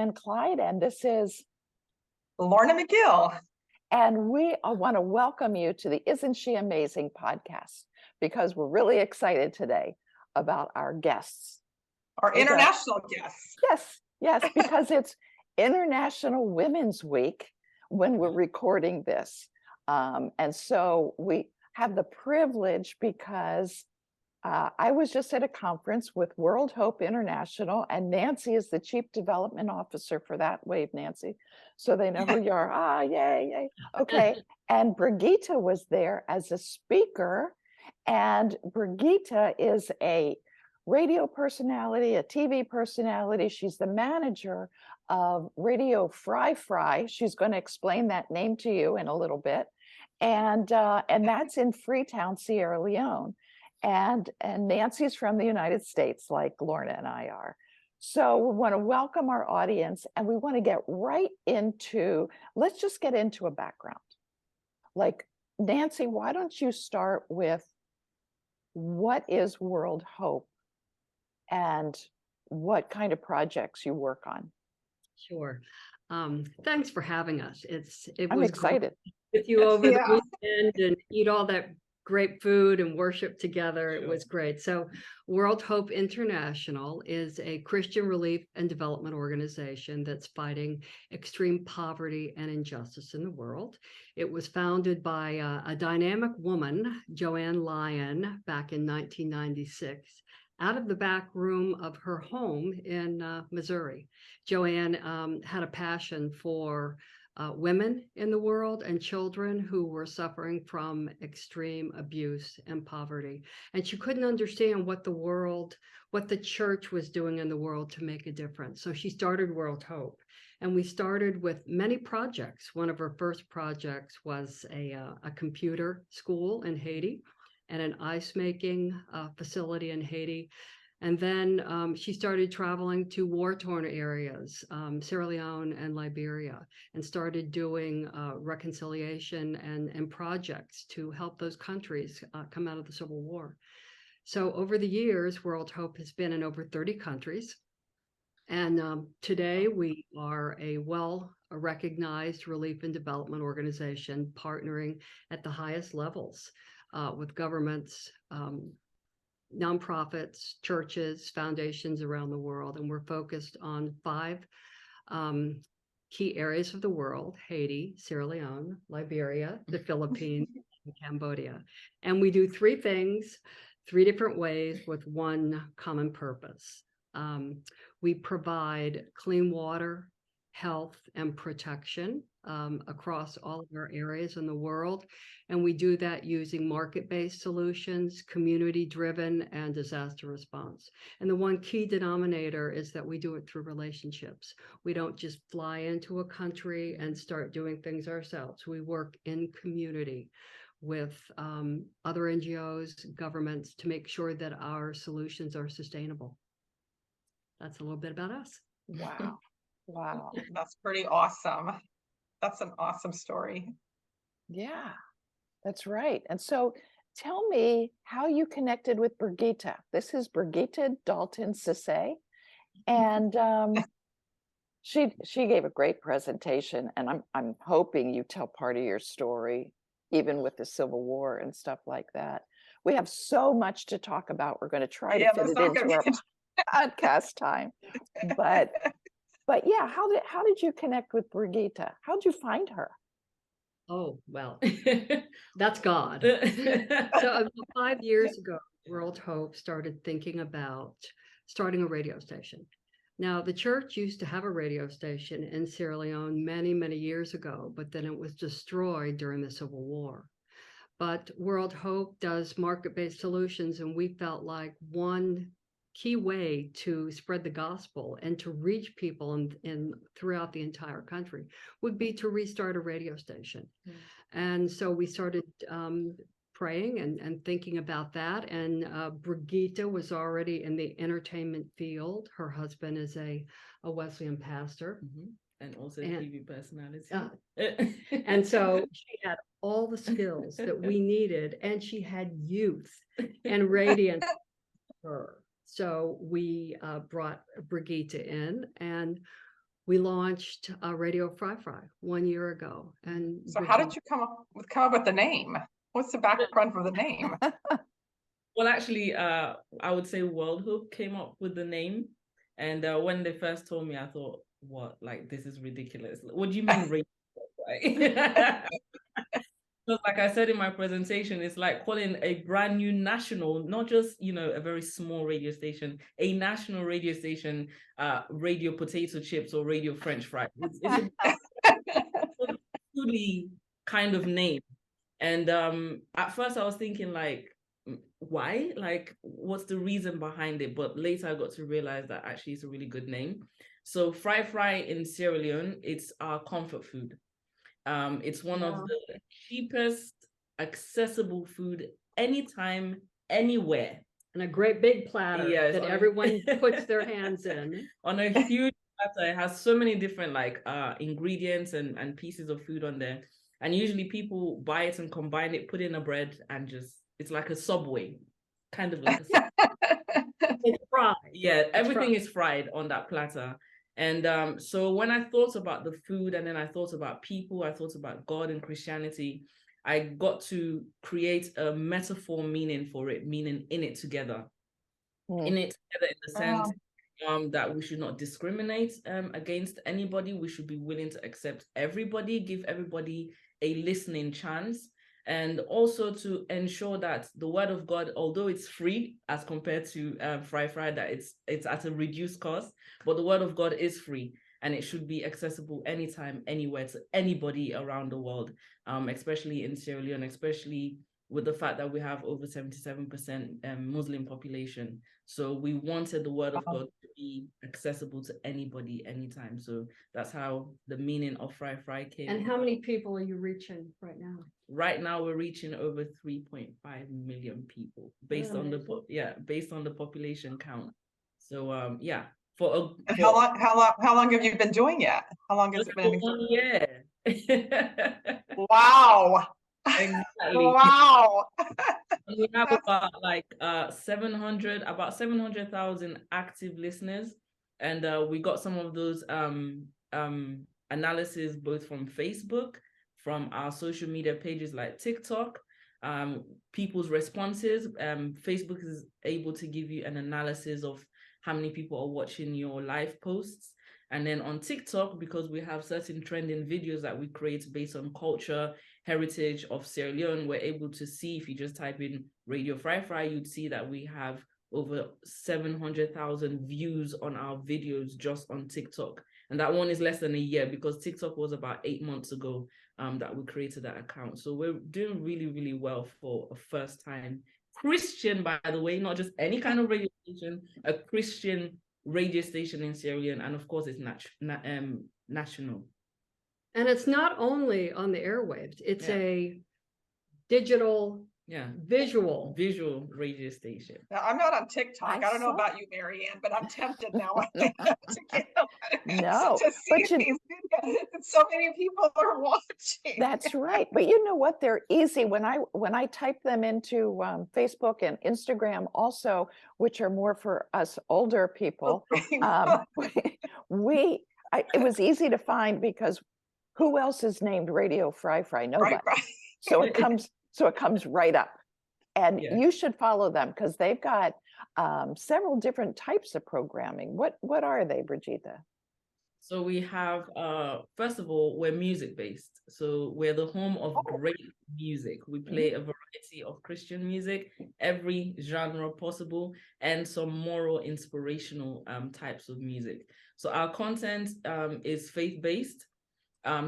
Joanne Clyde, and this is Lorna McGill. And we want to welcome you to the Isn't She Amazing podcast, because we're really excited today about our guests. Our international guests. Yes, because it's International Women's Week when we're recording this. And so we have the privilege because I was just at a conference with World Hope International, and Nancy is the Chief Development Officer for that. Wave, Nancy, so they know who you are. Ah, yay. Okay. And Brigitte was there as a speaker, and Brigitte is a radio personality, a TV personality. She's the manager of Radio Fry. She's going to explain that name to you in a little bit. And that's in Freetown, Sierra Leone. And Nancy's from the United States, like Lorna and I are. So we want to welcome our audience, and we want to get right into, let's just get into a background. Like, Nancy, why don't you start with what is World Hope and what kind of projects you work on? Sure. Thanks for having us. I'm excited with you over the weekend and eat all that great food and worship together. It was great. So World Hope International is a Christian relief and development organization that's fighting extreme poverty and injustice in the world. It was founded by a dynamic woman, Joanne Lyon, back in 1996. Out of the back room of her home in Missouri. Joanne had a passion for women in the world and children who were suffering from extreme abuse and poverty. And she couldn't understand what the church was doing in the world to make a difference. So she started World Hope. And we started with many projects. One of her first projects was a computer school in Haiti and an ice making facility in Haiti. And then she started traveling to war-torn areas, Sierra Leone and Liberia, and started doing reconciliation and projects to help those countries come out of the Civil War. So over the years, World Hope has been in over 30 countries. And today we are a well-recognized relief and development organization partnering at the highest levels with governments, nonprofits, churches, foundations around the world. And we're focused on 5 key areas of the world: Haiti, Sierra Leone, Liberia, the Philippines, and Cambodia. And we do 3 things, 3 different ways with one common purpose. We provide clean water, health, and protection across all of our areas in the world. And we do that using market-based solutions, community-driven, and disaster response. And the one key denominator is that we do it through relationships. We don't just fly into a country and start doing things ourselves. We work in community with other NGOs, governments, to make sure that our solutions are sustainable. That's a little bit about us. Wow. That's pretty awesome. That's an awesome story. Yeah, that's right. And so tell me how you connected with Brigitte. This is Brigitte Dalton-Sesay. And she gave a great presentation, and I'm hoping you tell part of your story, even with the Civil War and stuff like that. We have so much to talk about. We're going to try to fit it into our podcast time. But yeah, how did you connect with Brigitte? How did you find her? Oh, well, that's God. So about 5 years ago, World Hope started thinking about starting a radio station. Now, the church used to have a radio station in Sierra Leone many, many years ago, but then it was destroyed during the Civil War. But World Hope does market-based solutions, and we felt like one key way to spread the gospel and to reach people in throughout the entire country would be to restart a radio station. And so we started praying and thinking about that. And Brigitte was already in the entertainment field. Her husband is a Wesleyan pastor. And also a TV personality. And so she had all the skills that we needed, and she had youth and radiance for her. So we brought Brigitte in, and we launched Radio Fry Fry 1 year ago. And So how did you come up with the name? What's the background for the name? Well, actually, I would say World Hope came up with the name. And when they first told me, I thought, what? Like, this is ridiculous. What do you mean radio? Right? Because like I said in my presentation, it's like calling a brand new national, not just, a very small radio station, a national radio station, radio potato chips or radio French fries. It's a truly kind of name. And at first I was thinking like, why? Like, what's the reason behind it? But later I got to realize that actually it's a really good name. So Fry Fry in Sierra Leone, it's our comfort food. It's one of the cheapest, accessible food anytime, anywhere. And a great big platter that everyone puts their hands in. On a huge platter, it has so many different ingredients and pieces of food on there. And usually people buy it and combine it, put it in a bread, and it's like a Subway, kind of like a Subway. It's fried. Yeah, everything is fried on that platter. And so when I thought about the food, and then I thought about people, I thought about God and Christianity, I got to create a metaphor meaning for it, meaning in it together. In it together in the sense that we should not discriminate against anybody. We should be willing to accept everybody, give everybody a listening chance. And also to ensure that the word of God, although it's free as compared to Fry Fry, that it's at a reduced cost, but the word of God is free and it should be accessible anytime, anywhere to anybody around the world, especially in Sierra Leone, especially with the fact that we have over 77% Muslim population. So we wanted the word of God to be accessible to anybody, anytime. So that's how the meaning of Fry Fry came. And how many people are you reaching right now? Right now, we're reaching over 3.5 million people based on the population count. So How long have you been doing it? How long has it been? 1 year. Wow. Exactly. Wow. We have about 700,000 active listeners, and we got some of those analysis both from Facebook, from our social media pages like TikTok, people's responses. Facebook is able to give you an analysis of how many people are watching your live posts. And then on TikTok, because we have certain trending videos that we create based on culture, heritage of Sierra Leone, we're able to see, if you just type in Radio Fry Fry, you'd see that we have over 700,000 views on our videos just on TikTok. And that one is less than a year, because TikTok was about 8 months ago that we created that account. So we're doing really, really well for a first time Christian, by the way, not just any kind of radio station, a Christian radio station in Sierra Leone. And of course it's national. And it's not only on the airwaves, it's a digital visual radio station. Now, I'm not on TikTok. I don't know about you, Marianne, but I'm tempted now. No, to see these videos. So many people are watching. That's right. But you know what? They're easy. When I type them into Facebook and Instagram also, which are more for us older people, it was easy to find, because who else is named Radio Fry Fry? Nobody. Right. So it comes right up. And you should follow them, because they've got several different types of programming. What are they, Brigitte? So we have, first of all, we're music-based. So we're the home of great music. We play a variety of Christian music, every genre possible, and some moral, inspirational types of music. So our content is faith-based,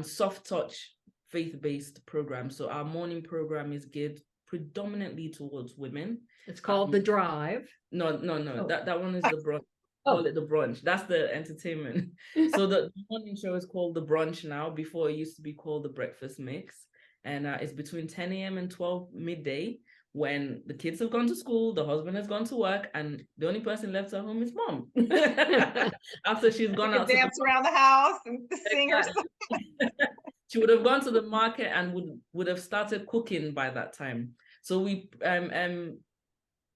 soft touch, faith-based program. So our morning program is geared predominantly towards women. It's called The Drive. No. Oh. That one is the brunch. Call it the brunch. That's the entertainment. So the morning show is called the brunch now. Before, it used to be called the breakfast mix. And it's between 10 a.m. and 12 midday, when the kids have gone to school, the husband has gone to work, and the only person left at home is mom. After she's gone out to dance around the house and sing her song. She would have gone to the market and would have started cooking by that time. So we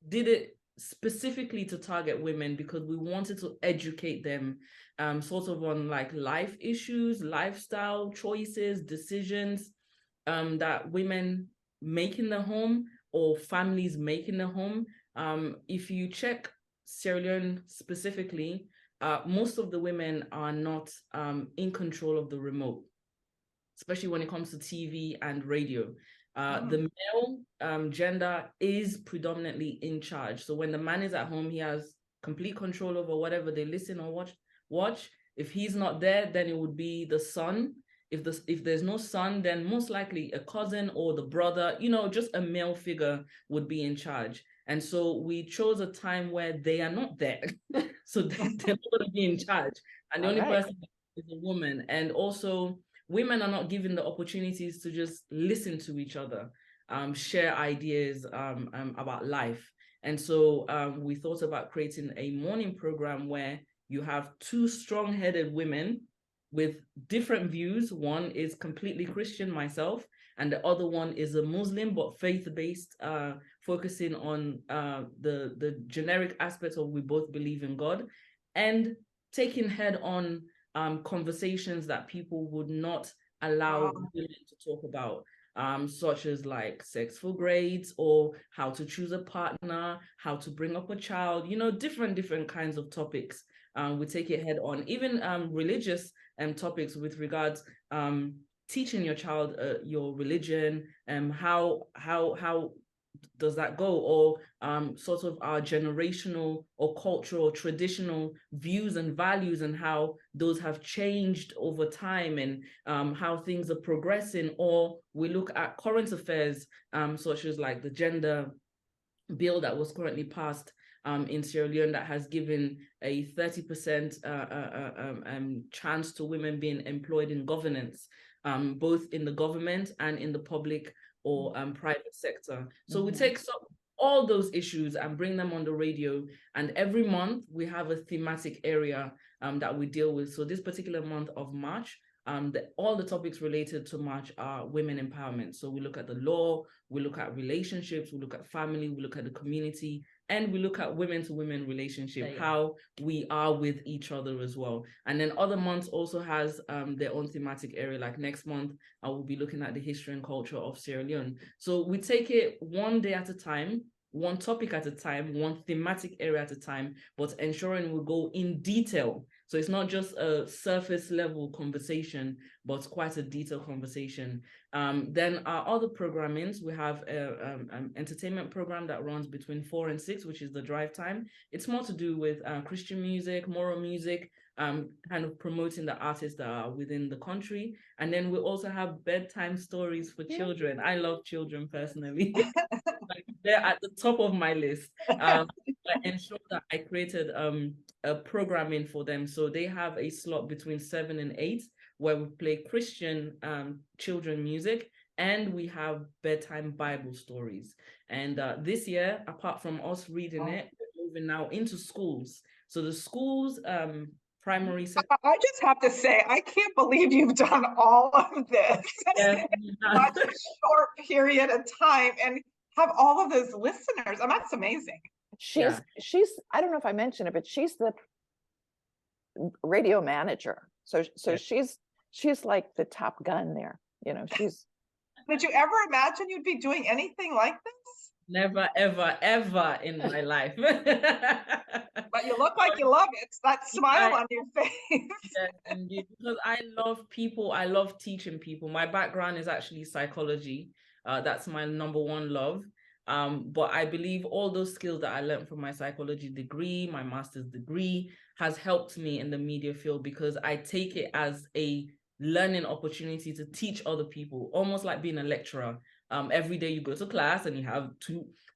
did it specifically to target women, because we wanted to educate them sort of on like life issues, lifestyle choices, decisions that women make in the home or families make in the home. If you check Sierra Leone specifically, most of the women are not in control of the remote, especially when it comes to TV and radio. The male gender is predominantly in charge. So when the man is at home, he has complete control over whatever they listen or watch. If he's not there, then it would be the son. If there's no son, then most likely a cousin or the brother, just a male figure would be in charge. And so we chose a time where they are not there. So they're not going to be in charge. And the only person is a woman. And also, women are not given the opportunities to just listen to each other, share ideas about life. And so we thought about creating a morning program where you have two strong-headed women with different views. One is completely Christian, myself, and the other one is a Muslim, but faith-based, focusing on the generic aspects of we both believe in God, and taking head-on conversations that people would not allow women to talk about, such as like sex for grades, or how to choose a partner, how to bring up a child, different kinds of topics. We take it head on, even religious topics with regards teaching your child your religion, how does that go, or sort of our generational or cultural traditional views and values, and how those have changed over time, and how things are progressing. Or we look at current affairs, such as like the gender bill that was currently passed in Sierra Leone, that has given a 30% chance to women being employed in governance, both in the government and in the public or private sector. So we take all those issues and bring them on the radio. And every month we have a thematic area that we deal with. So this particular month of March, all the topics related to March are women empowerment. So we look at the law, we look at relationships, we look at family, we look at the community, and we look at women to women relationship, how we are with each other as well. And then other months also has their own thematic area. Like next month, I will be looking at the history and culture of Sierra Leone. So we take it one day at a time, one topic at a time, one thematic area at a time, but ensuring we go in detail. So it's not just a surface level conversation, but quite a detailed conversation. Then our other programmings, we have an entertainment program that runs between 4 and 6, which is the drive time. It's more to do with Christian music, moral music, kind of promoting the artists that are within the country. And then we also have bedtime stories for children. I love children personally. Like, they're at the top of my list. I ensure that I created a programming for them. So they have a slot between 7 and 8 where we play Christian children music, and we have bedtime Bible stories. And this year, apart from us reading it, we're moving now into schools. So the schools, primary sector. I just have to say, I can't believe you've done all of this in such a short period of time and have all of those listeners. And that's amazing. She's I don't know if I mentioned it, but she's the radio manager. So she's like the top gun there. She's. Did you ever imagine you'd be doing anything like this? Never, ever, ever in my life. But you look like you love it. It's that smile on your face. Yes, indeed. Because I love people. I love teaching people. My background is actually psychology. That's my number one love. But I believe all those skills that I learned from my psychology degree, my master's degree, has helped me in the media field, because I take it as a learning opportunity to teach other people, almost like being a lecturer. Every day you go to class and you have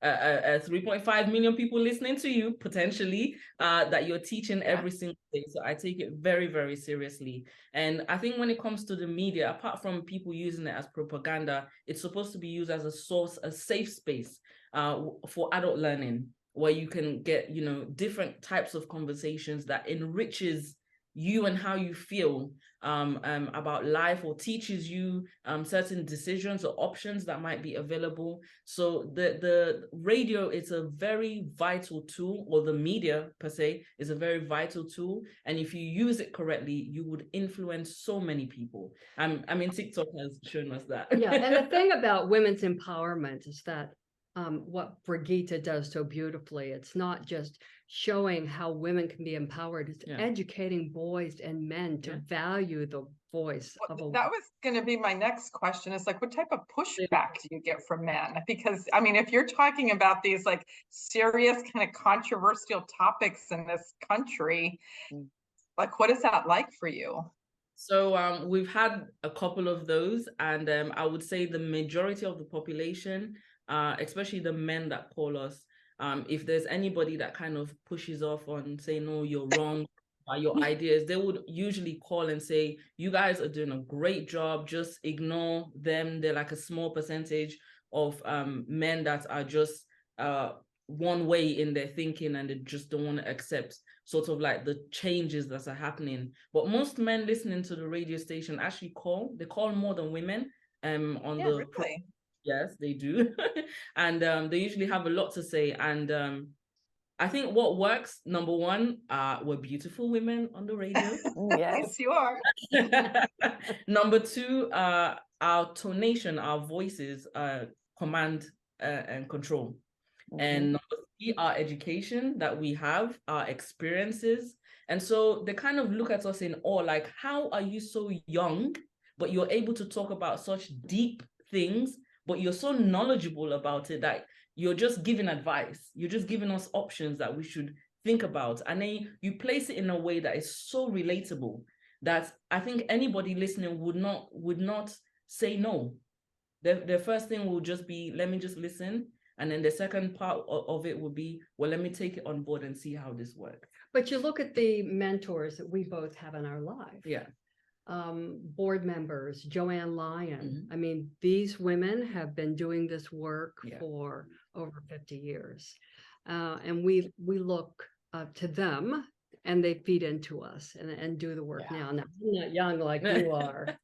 3.5 million people listening to you, potentially, that you're teaching every single day. So I take it very, very seriously. And I think when it comes to the media, apart from people using it as propaganda, it's supposed to be used as a source, a safe space for adult learning, where you can get, different types of conversations that enriches you and how you feel about life, or teaches you certain decisions or options that might be available. So the radio is a very vital tool, or the media per se is a very vital tool. And if you use it correctly, you would influence so many people. I mean, TikTok has shown us that. Yeah, and the thing about women's empowerment is that what Brigitte does so beautifully, it's not just showing how women can be empowered, it's educating boys and men to value the voice of a That was going to be my next question. It's like, what type of pushback do you get from men? Because I mean, if you're talking about these like serious kind of controversial topics in this country, like what is that like for you? So we've had a couple of those, and I would say the majority of the population, especially the men that call us, if there's anybody that kind of pushes off on saying, no, you're wrong by your ideas, they would usually call and say, you guys are doing a great job, just ignore them. They're like a small percentage of men that are just one way in their thinking, and they just don't want to accept sort of like the changes that are happening. But most men listening to the radio station actually they call more than women on the really? Yes, they do. And they usually have a lot to say. And I think what works, number one, we're beautiful women on the radio. Yes, you are. Number two, our tonation, our voices command and control. And number three, our education that we have, our experiences. And so they kind of look at us in awe, like, how are you so young, but you're able to talk about such deep things, but you're so knowledgeable about it that you're just giving advice. You're just giving us options that we should think about. And then you place it in a way that is so relatable that I think anybody listening would not say no. The first thing will just be, let me just listen. And then the second part of it would be, well, let me take it on board and see how this works. But you look at the mentors that we both have in our life. Yeah. Board members, Joanne Lyon. I mean, these women have been doing this work for over 50 years. And we look to them, and they feed into us and do the work now. Now, I'm not young like you are.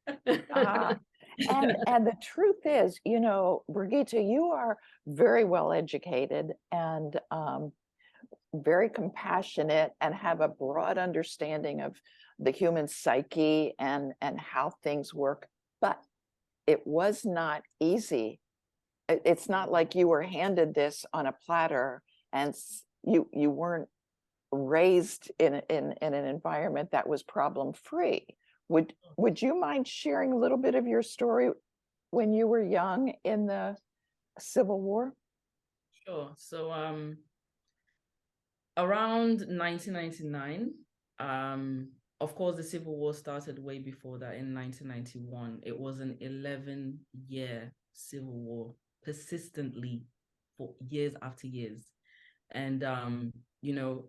And the truth is, you know, Brigitte, you are very well educated and very compassionate, and have a broad understanding of the human psyche and how things work. But it was not easy. It's not like you were handed this on a platter, and you weren't raised in an environment that was problem free. Would you mind sharing a little bit of your story when you were young in the Civil War? Sure. So around 1999, of course, the Civil War started way before that in 1991. It was an 11-year civil war, persistently for years after years. And, you know,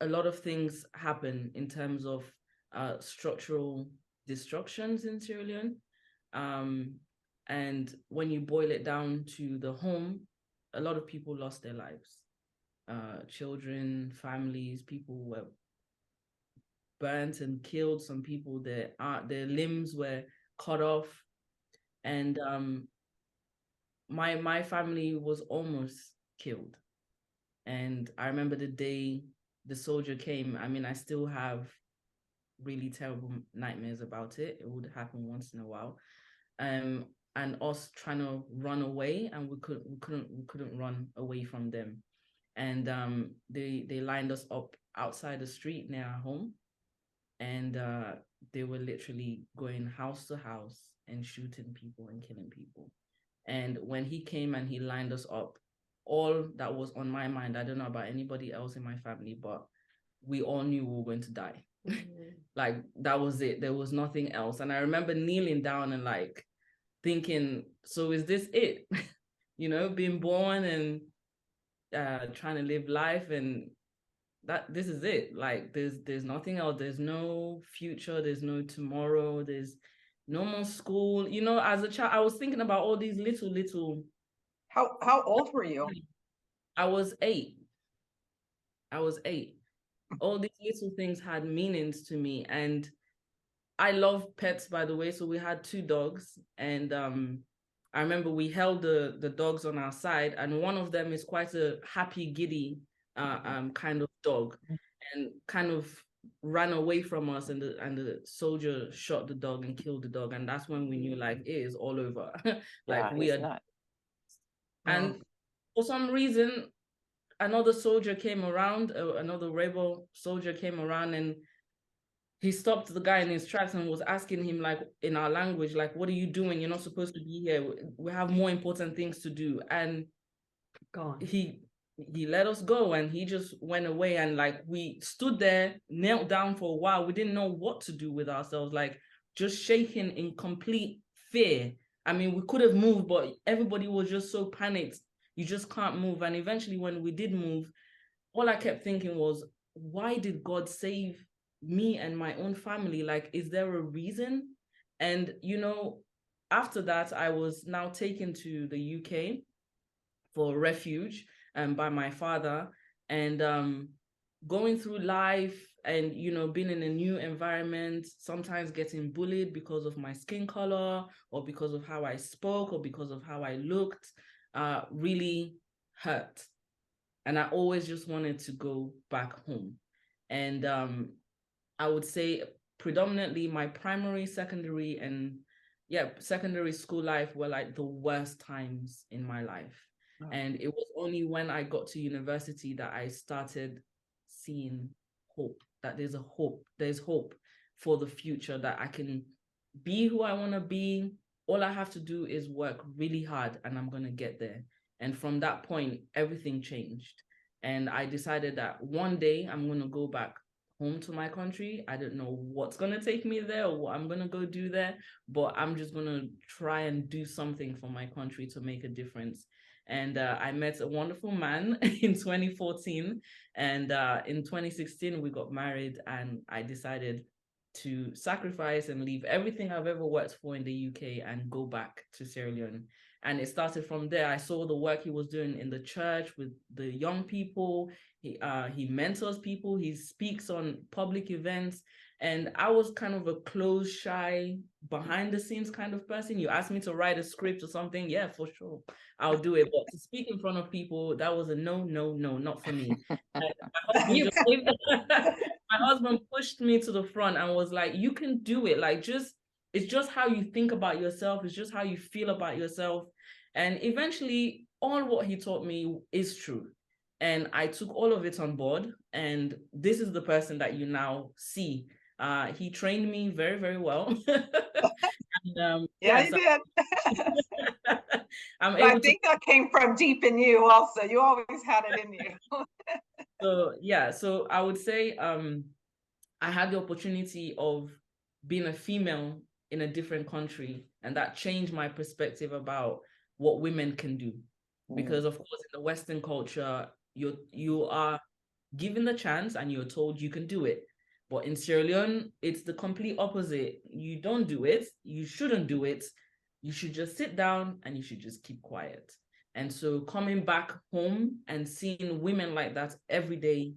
a lot of things happen in terms of structural destructions in Sierra Leone. And when you boil it down to the home, a lot of people lost their lives. Children, families, people were burnt and killed. Some people, their limbs were cut off. And my family was almost killed. And I remember the day the soldier came. I mean, I still have really terrible nightmares about it. It would happen once in a while. And us trying to run away, and we couldn't run away from them. And they lined us up outside the street near our home, and they were literally going house to house and shooting people and killing people. And when he came and he lined us up, all that was on my mind, I don't know about anybody else in my family, but we all knew we were going to die. Like, that was it. There was nothing else. And I remember kneeling down and like thinking, so is this it? You know, being born and trying to live life, and that this is it. Like, there's nothing else. There's no future. There's no tomorrow. There's no more school. You know, as a child, I was thinking about all these little. How old were you? I was 8. all these little things had meanings to me. And I love pets, by the way. So we had 2 dogs, and I remember we held the dogs on our side, and one of them is quite a happy, giddy kind of dog, and kind of ran away from us, and the soldier shot the dog and killed the dog, and that's when we knew, like, it is all over. Like, Yeah, we he's are. not. And for some reason, another soldier came around, another rebel soldier came around, and he stopped the guy in his tracks and was asking him, like, in our language, like, what are you doing? You're not supposed to be here. We have more important things to do. And Gone. he let us go, and he just went away. And like, we stood there, knelt down for a while. We didn't know what to do with ourselves, like, just shaking in complete fear. I mean, we could have moved, but everybody was just so panicked. You just can't move. And eventually, when we did move, all I kept thinking was, why did God save me and my own family? Like, is there a reason? And, after that, I was now taken to the UK for refuge by my father. And going through life and, being in a new environment, sometimes getting bullied because of my skin color, or because of how I spoke, or because of how I looked, really hurt. And I always just wanted to go back home. And I would say predominantly my primary, secondary, and secondary school life were like the worst times in my life. Oh. And it was only when I got to university that I started seeing hope, that there's hope for the future, that I can be who I want to be. All I have to do is work really hard, and I'm going to get there. And from that point, everything changed. And I decided that one day I'm going to go back home to my country. I don't know what's going to take me there or what I'm going to go do there, but I'm just going to try and do something for my country to make a difference. And I met a wonderful man in 2014. And in 2016, we got married, and I decided to sacrifice and leave everything I've ever worked for in the UK and go back to Sierra Leone. And it started from there. I saw the work he was doing in the church with the young people. He mentors people. He speaks on public events. And I was kind of a closed, shy, behind the scenes kind of person. You asked me to write a script or something, yeah, for sure, I'll do it. But to speak in front of people, that was a no, not for me. My husband pushed me to the front and was like, you can do it. Like, it's just how you think about yourself. It's just how you feel about yourself. And eventually, all what he taught me is true. And I took all of it on board. And this is the person that you now see. He trained me very, very well. And, yeah, he did. I think that came from deep in you also. You always had it in you. So I would say I had the opportunity of being a female in a different country, and that changed my perspective about what women can do. Because of course, in the Western culture, you are given the chance and you're told you can do it. But in Sierra Leone, it's the complete opposite. You don't do it. You shouldn't do it. You should just sit down and you should just keep quiet. And so coming back home and seeing women like that every day,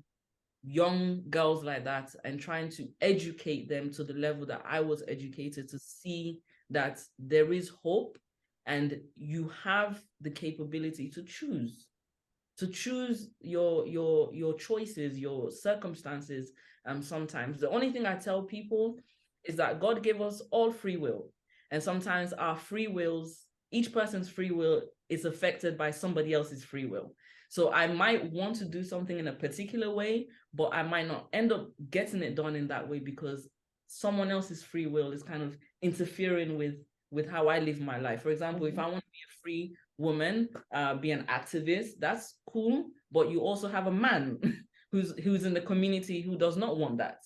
young girls like that, and trying to educate them to the level that I was educated, to see that there is hope and you have the capability to choose your choices, your circumstances. Sometimes the only thing I tell people is that God gave us all free will, and sometimes our free wills, each person's free will is affected by somebody else's free will. So I might want to do something in a particular way, but I might not end up getting it done in that way because someone else's free will is kind of interfering with how I live my life. For example, if I want to be a free woman, be an activist, that's cool. But you also have a man who's in the community who does not want that.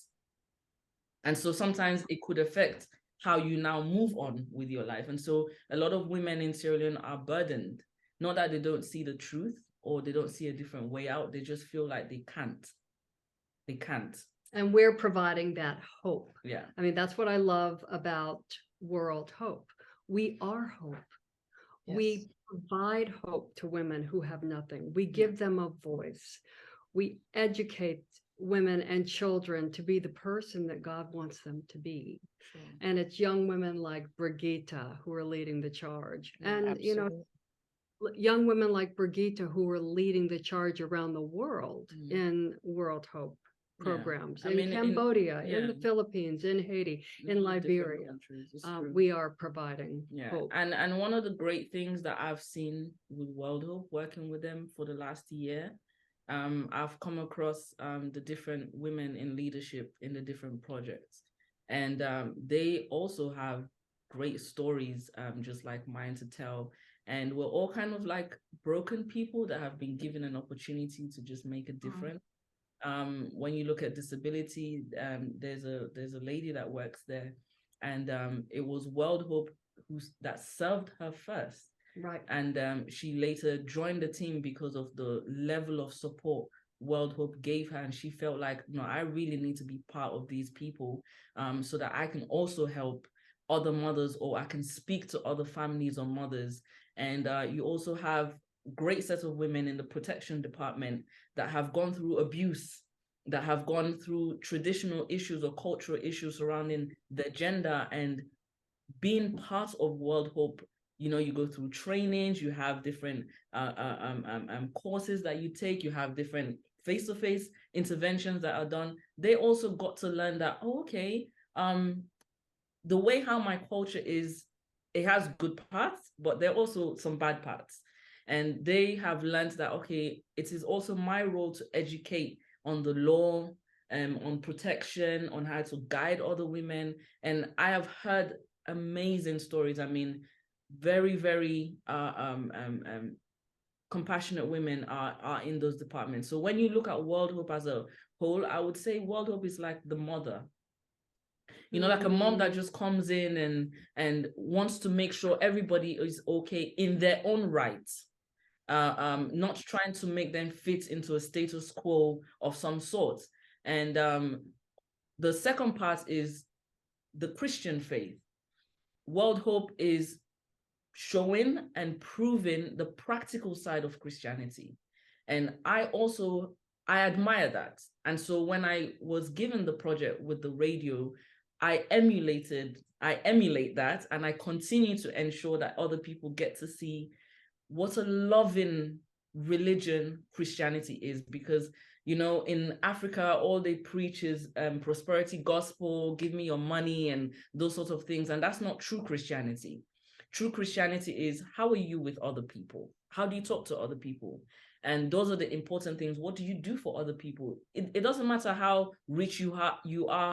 And so sometimes it could affect how you now move on with your life. And so a lot of women in Sierra Leone are burdened, not that they don't see the truth or they don't see a different way out. They just feel like they can't. They can't. And we're providing that hope. Yeah. I mean, that's what I love about World Hope. We are hope. Yes. We provide hope to women who have nothing. We give them a voice. We educate women and children to be the person that God wants them to be. Sure. And it's young women like Brigitte who are leading the charge. And, Absolutely. young women like Brigitte who are leading the charge around the world in World Hope programs, I in mean, Cambodia, in the Philippines, in Haiti, in Liberia. We are providing hope. And one of the great things that I've seen with World Hope, working with them for the last year, I've come across the different women in leadership in the different projects. And they also have great stories, just like mine, to tell. And we're all kind of like broken people that have been given an opportunity to just make a difference. When you look at disability, there's a lady that works there, and it was World Hope that served her first. Right. And she later joined the team because of the level of support World Hope gave her. And she felt like, no, I really need to be part of these people, so that I can also help other mothers, or I can speak to other families or mothers. And you also have great set of women in the protection department that have gone through abuse, that have gone through traditional issues or cultural issues surrounding their gender. And being part of World Hope, you go through trainings, you have different courses that you take, you have different face-to-face interventions that are done. They also got to learn that, the way how my culture is, it has good parts, but there are also some bad parts. And they have learned that, okay, it is also my role to educate on the law, on protection, on how to guide other women. And I have heard amazing stories. I mean, very, very compassionate women are in those departments. So when you look at World Hope as a whole, I would say World Hope is like the mother. Like a mom that just comes in and wants to make sure everybody is okay in their own right. Not trying to make them fit into a status quo of some sort. And the second part is the Christian faith. World Hope is showing and proving the practical side of Christianity. And I admire that. And so when I was given the project with the radio, I emulate that, and I continue to ensure that other people get to see what a loving religion Christianity is. Because, in Africa, all they preach is prosperity gospel, give me your money and those sorts of things. And that's not true Christianity. True Christianity is, how are you with other people? How do you talk to other people? And those are the important things. What do you do for other people? It doesn't matter how rich you are,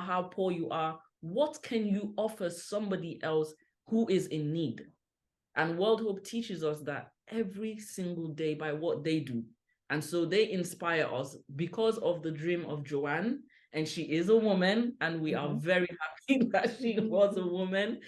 how poor you are. What can you offer somebody else who is in need? And World Hope teaches us that every single day by what they do. And so they inspire us because of the dream of Joanne. And she is a woman, and we are very happy that she was a woman,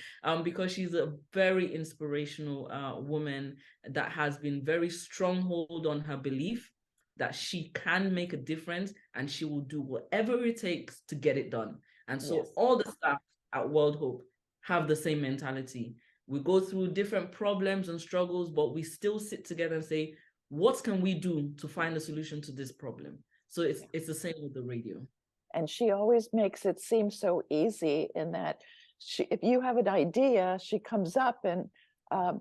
because she's a very inspirational woman that has been very stronghold on her belief that she can make a difference, and she will do whatever it takes to get it done. And so all the staff at World Hope have the same mentality. We go through different problems and struggles, but we still sit together and say, what can we do to find a solution to this problem? So it's the same with the radio. And she always makes it seem so easy in that if you have an idea, she comes up and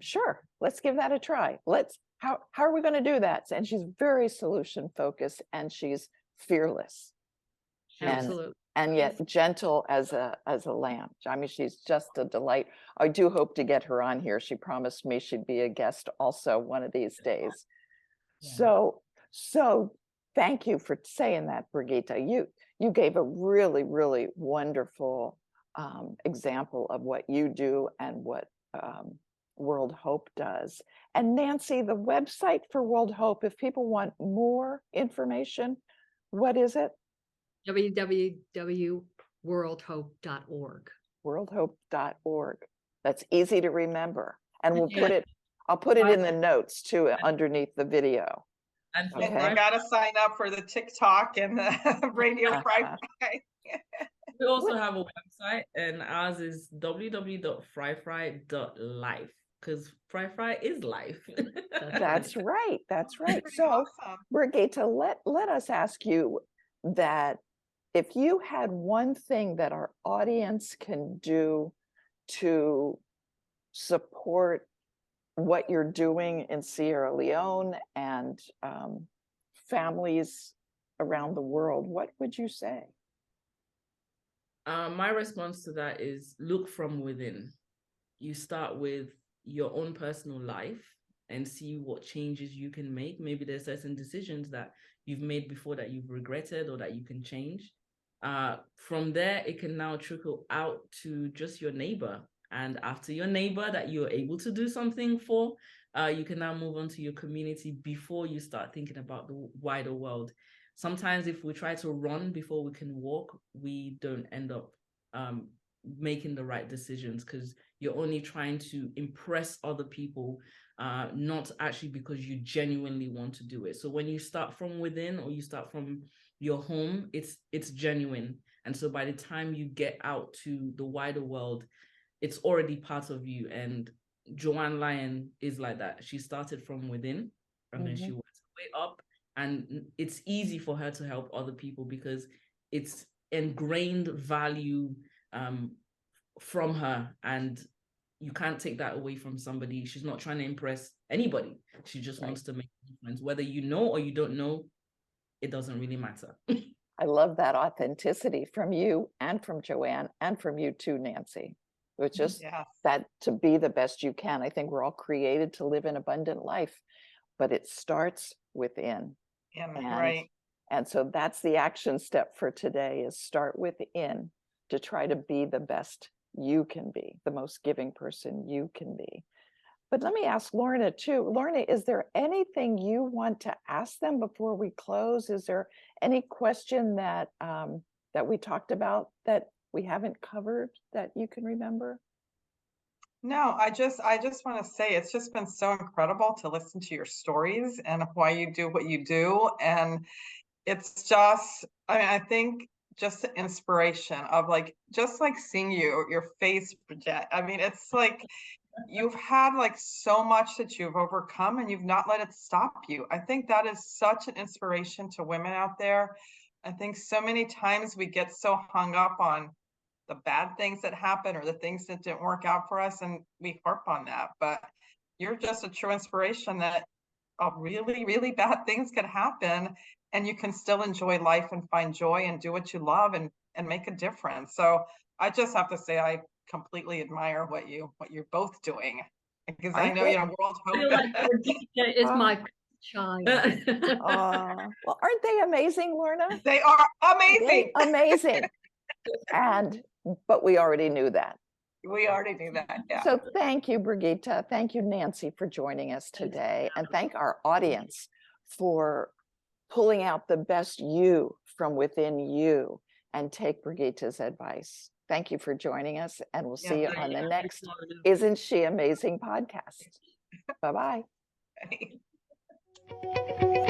sure, let's give that a try. How are we going to do that? And she's very solution focused, and she's fearless. Absolutely. And yet gentle as a lamb. I mean, she's just a delight. I do hope to get her on here. She promised me she'd be a guest also one of these days. Yeah. So thank you for saying that, Brigitte. You gave a really, really wonderful example of what you do and what World Hope does. And Nancy, the website for World Hope, if people want more information, what is it? www.worldhope.org. Worldhope.org. That's easy to remember. And I'll put it in the notes too, underneath the video. And you gotta sign up for the TikTok and the Radio Fry. We also have a website, and ours is www.fryfry.life, because fry is life. That's right. So awesome. Brigitte, let us ask you, that if you had one thing that our audience can do to support what you're doing in Sierra Leone and families around the world, what would you say? My response to that is look from within. You start with your own personal life and see what changes you can make. Maybe there's certain decisions that you've made before that you've regretted or that you can change. From there, it can now trickle out to just your neighbor. And after your neighbor that you're able to do something for, you can now move on to your community before you start thinking about the wider world. Sometimes if we try to run before we can walk, we don't end up making the right decisions because you're only trying to impress other people, not actually because you genuinely want to do it. So when you start from within or you start from your home, it's genuine. And so by the time you get out to the wider world, it's already part of you. And Joanne Lyon is like that. She started from within and then she went way up. And it's easy for her to help other people because it's ingrained value from her, and you can't take that away from somebody. She's not trying to impress anybody. She just wants to make a difference. Whether you know or you don't know, it doesn't really matter. I love that authenticity from you and from Joanne and from you too, Nancy, which is that to be the best you can. I think we're all created to live an abundant life, but it starts within. And so that's the action step for today, is start within to try to be the best you can be, the most giving person you can be. But let me ask Lorna too. Lorna, is there anything you want to ask them before we close? Is there any question that that we talked about that we haven't covered that you can remember? No, I just want to say it's just been so incredible to listen to your stories and why you do what you do. And it's just, I mean, I think just the inspiration of just seeing your face project. I mean, it's like you've had so much that you've overcome and you've not let it stop you. I think that is such an inspiration to women out there. I think so many times we get so hung up on the bad things that happen or the things that didn't work out for us, and we harp on that. But you're just a true inspiration that really, really bad things can happen and you can still enjoy life and find joy and do what you love and make a difference. So I just have to say I completely admire what you're both doing, because I know World Hope is my child. Well, aren't they amazing, Lorna? They are amazing. Amazing. But we already knew that. We already knew that. Yeah. So thank you, Brigitte. Thank you, Nancy, for joining us today. And thank our audience for pulling out the best you from within you and take Brigitte's advice. Thank you for joining us, and we'll see you on the next Isn't She Amazing podcast. Bye-bye. Bye.